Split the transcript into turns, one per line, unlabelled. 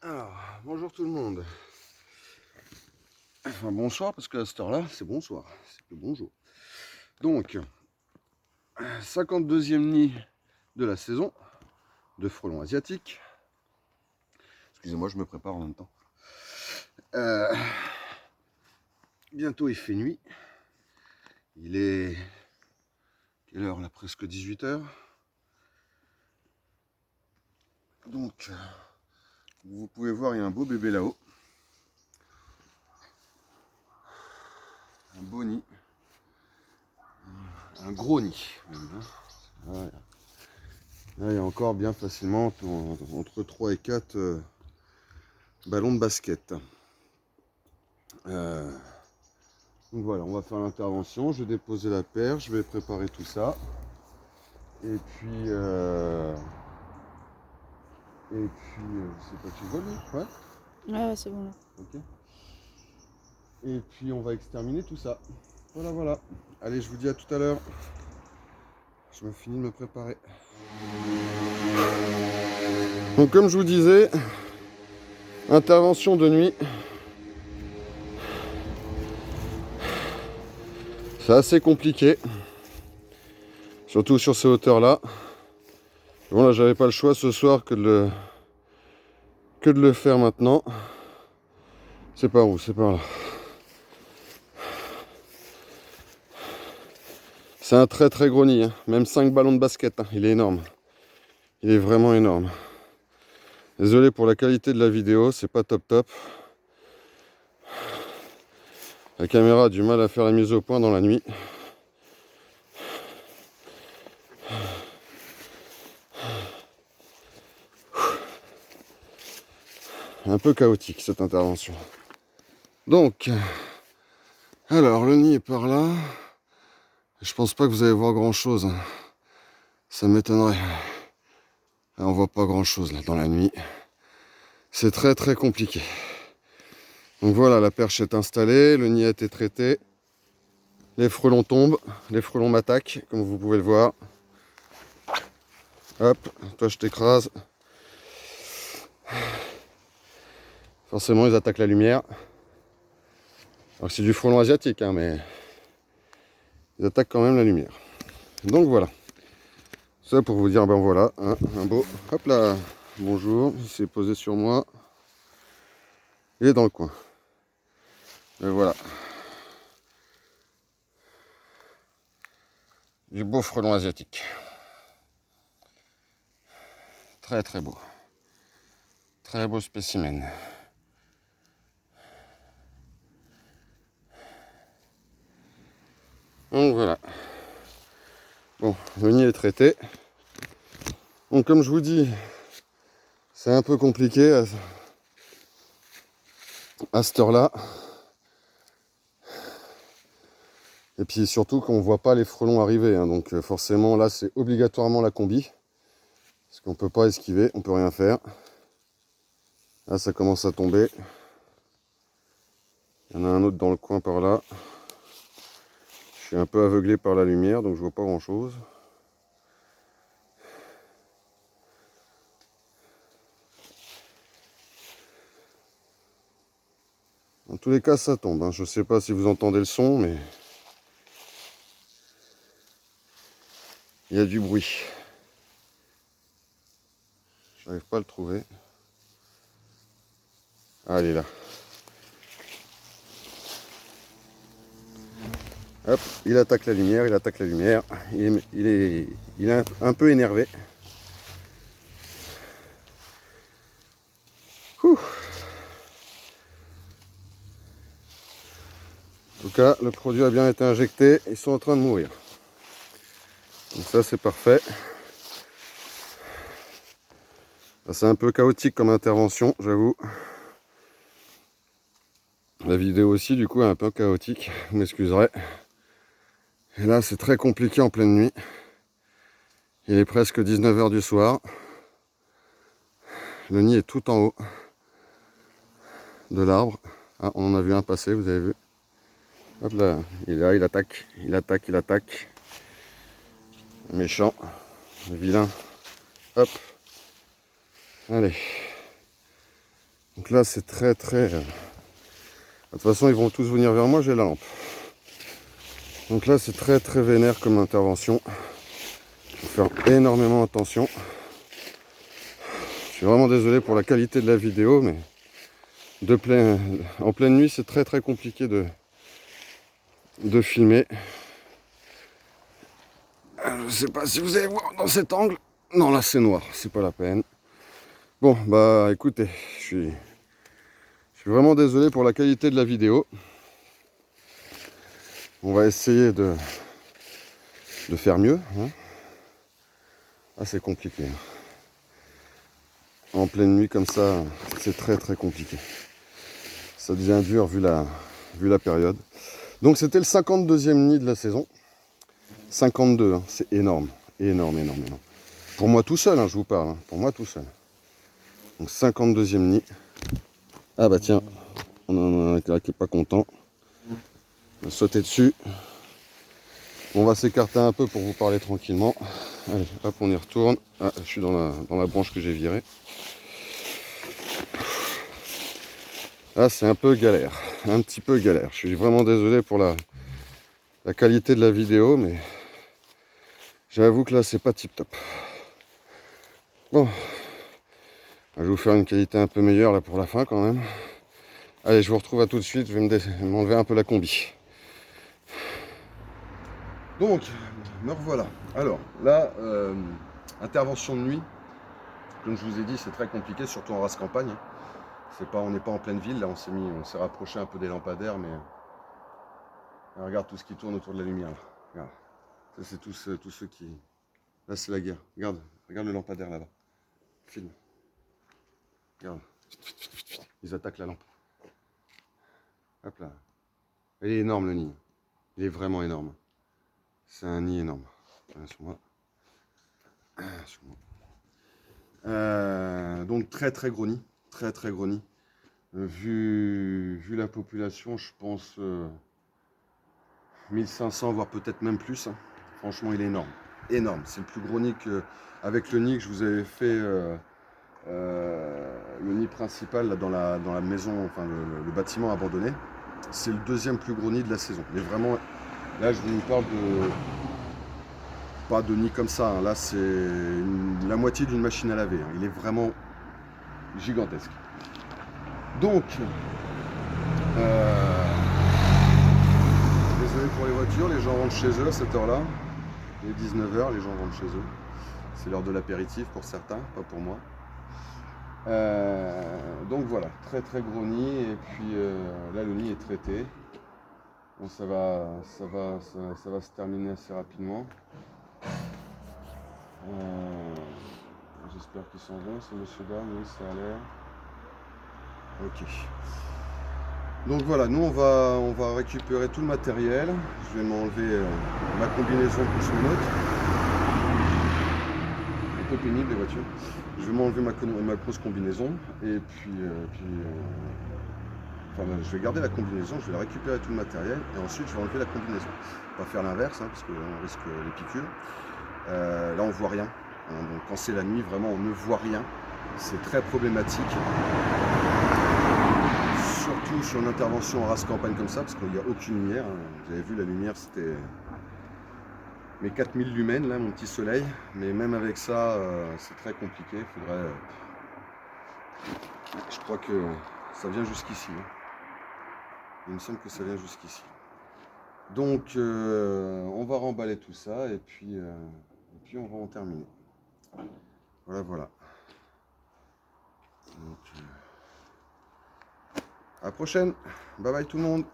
Alors, bonjour tout le monde. Enfin, bonsoir, parce qu'à cette heure-là, c'est bonsoir. C'est plus bonjour. Donc, 52e nid de la saison de frelons asiatiques. Excusez-moi, je me prépare en même temps. Bientôt, il fait nuit. Il est... Quelle heure là? Presque 18h. Donc, vous pouvez voir, il y a un beau bébé là-haut. Un beau nid. Un gros nid. Même, hein. Voilà. Là, il y a encore bien facilement entre 3 et 4 ballons de basket. Donc voilà, on va faire l'intervention. Je vais déposer la perche, je vais préparer tout ça. Et puis, je sais pas, tu vois lui? Ouais.
Ouais, c'est bon là.
Ok. Et puis, on va exterminer tout ça. Voilà, voilà. Allez, je vous dis à tout à l'heure. Je me finis de me préparer. Donc, comme je vous disais, intervention de nuit. C'est assez compliqué. Surtout sur ces hauteurs-là. Bon, là, j'avais pas le choix ce soir que de le faire maintenant. C'est par où? C'est par là. C'est un très très gros nid, hein. Même 5 ballons de basket, hein. Il est énorme. Il est vraiment énorme. Désolé pour la qualité de la vidéo, c'est pas top top. La caméra a du mal à faire la mise au point dans la nuit. Un peu chaotique cette intervention. Donc, alors le nid est par là. Je pense pas que vous allez voir grand chose. Ça m'étonnerait. On voit pas grand chose là dans la nuit. C'est très très compliqué. Donc voilà, la perche est installée, le nid a été traité. Les frelons tombent, les frelons m'attaquent, comme vous pouvez le voir. Hop, toi je t'écrase. Forcément, ils attaquent la lumière. Alors c'est du frelon asiatique, hein, mais ils attaquent quand même la lumière. Donc voilà. Ça pour vous dire, ben voilà, hein, un beau. Hop là, bonjour, il s'est posé sur moi. Il est dans le coin. Et voilà. Du beau frelon asiatique. Très très beau. Très beau spécimen. Donc voilà. Bon, le nid est traité. Donc comme je vous dis, c'est un peu compliqué à cette heure-là. Et puis surtout qu'on ne voit pas les frelons arriver, hein. Donc forcément là c'est obligatoirement la combi. Parce qu'on ne peut pas esquiver, on ne peut rien faire. Là ça commence à tomber. Il y en a un autre dans le coin par là. Je suis un peu aveuglé par la lumière, donc je vois pas grand chose. Dans tous les cas ça tombe, hein. Je ne sais pas si vous entendez le son, mais il y a du bruit. Je n'arrive pas à le trouver. Ah, elle est là. Hop, il attaque la lumière, il attaque la lumière. Il est un peu énervé. Ouh. En tout cas, le produit a bien été injecté. Ils sont en train de mourir. Donc ça, c'est parfait. C'est un peu chaotique comme intervention, j'avoue. La vidéo aussi, du coup, est un peu chaotique. Vous m'excuserez. Et là, c'est très compliqué en pleine nuit. Il est presque 19h du soir. Le nid est tout en haut de l'arbre. Ah, on en a vu un passer, vous avez vu. Hop là, il est là, il attaque, il attaque, il attaque. Méchant, vilain. Hop. Allez. Donc là c'est très très... De toute façon ils vont tous venir vers moi, j'ai la lampe. Donc là c'est très très vénère comme intervention. Il faut faire énormément attention. Je suis vraiment désolé pour la qualité de la vidéo, mais en pleine nuit c'est très très compliqué de filmer. Je sais pas si vous allez voir dans cet angle. Non, là c'est noir, c'est pas la peine. Bon, bah écoutez, je suis vraiment désolé pour la qualité de la vidéo. On va essayer de faire mieux. Ah, c'est compliqué. En pleine nuit comme ça, c'est très très compliqué. Ça devient dur vu la période. Donc c'était le 52e nid de la saison. 52, hein, c'est énorme. Énorme. Pour moi tout seul, je vous parle. Pour moi tout seul. Donc 52e nid. Ah bah tiens, on en a un qui n'est pas content. On va sauter dessus. On va s'écarter un peu pour vous parler tranquillement. Allez, hop, on y retourne. Ah, je suis dans la branche que j'ai virée. Ah, c'est un peu galère. Un petit peu galère. Je suis vraiment désolé pour la qualité de la vidéo, mais j'avoue que là, c'est pas tip top. Bon, je vais vous faire une qualité un peu meilleure là pour la fin quand même. Allez, je vous retrouve à tout de suite. Je vais m'enlever un peu la combi. Donc, me revoilà. Alors, là, intervention de nuit. Comme je vous ai dit, c'est très compliqué, surtout en race campagne. On n'est pas en pleine ville, là on s'est rapproché un peu des lampadaires, mais regarde tout ce qui tourne autour de la lumière. Là. Regarde. Ça c'est tous ceux qui. Là c'est la guerre. Regarde le lampadaire là-bas. Filme. Regarde. Ils attaquent la lampe. Hop là. Il est énorme le nid. Il est vraiment énorme. C'est un nid énorme. Sur moi. Sur moi. Donc très très gros nid. Très très gros nid. Vu la population, je pense 1500, voire peut-être même plus. Franchement, il est énorme. Énorme. C'est le plus gros nid avec le nid que je vous avais fait, le nid principal là, dans la maison, enfin le bâtiment abandonné. C'est le deuxième plus gros nid de la saison. Mais vraiment, là, je vous parle pas de nid comme ça. Là, c'est la moitié d'une machine à laver. Il est vraiment gigantesque. Donc, désolé pour les voitures, les gens rentrent chez eux à cette heure-là. Il est 19h, les gens rentrent chez eux. C'est l'heure de l'apéritif pour certains, pas pour moi. Donc voilà, très très gros nid. Et puis là, le nid est traité. Bon, ça va se terminer assez rapidement. J'espère qu'ils sont bons, ces monsieur dames, oui, ça a l'air. Ok. Donc voilà, nous on va récupérer tout le matériel. Je vais m'enlever ma combinaison plus mon autre. Un peu pénible les voitures. Je vais m'enlever ma grosse combinaison et puis enfin, je vais garder la combinaison, je vais récupérer tout le matériel et ensuite je vais enlever la combinaison. On va faire l'inverse parce qu'on risque les piqûres. Là on voit rien. Donc quand c'est la nuit, vraiment on ne voit rien. C'est très problématique. Surtout sur une intervention en race campagne comme ça, parce qu'il n'y a aucune lumière. Vous avez vu, la lumière, c'était mes 4000 lumens, là, mon petit soleil. Mais même avec ça, c'est très compliqué. Il faudrait... Je crois que ça vient jusqu'ici. Il me semble que ça vient jusqu'ici. Donc, on va remballer tout ça et puis on va en terminer. Voilà. Donc, à la prochaine. Bye bye tout le monde.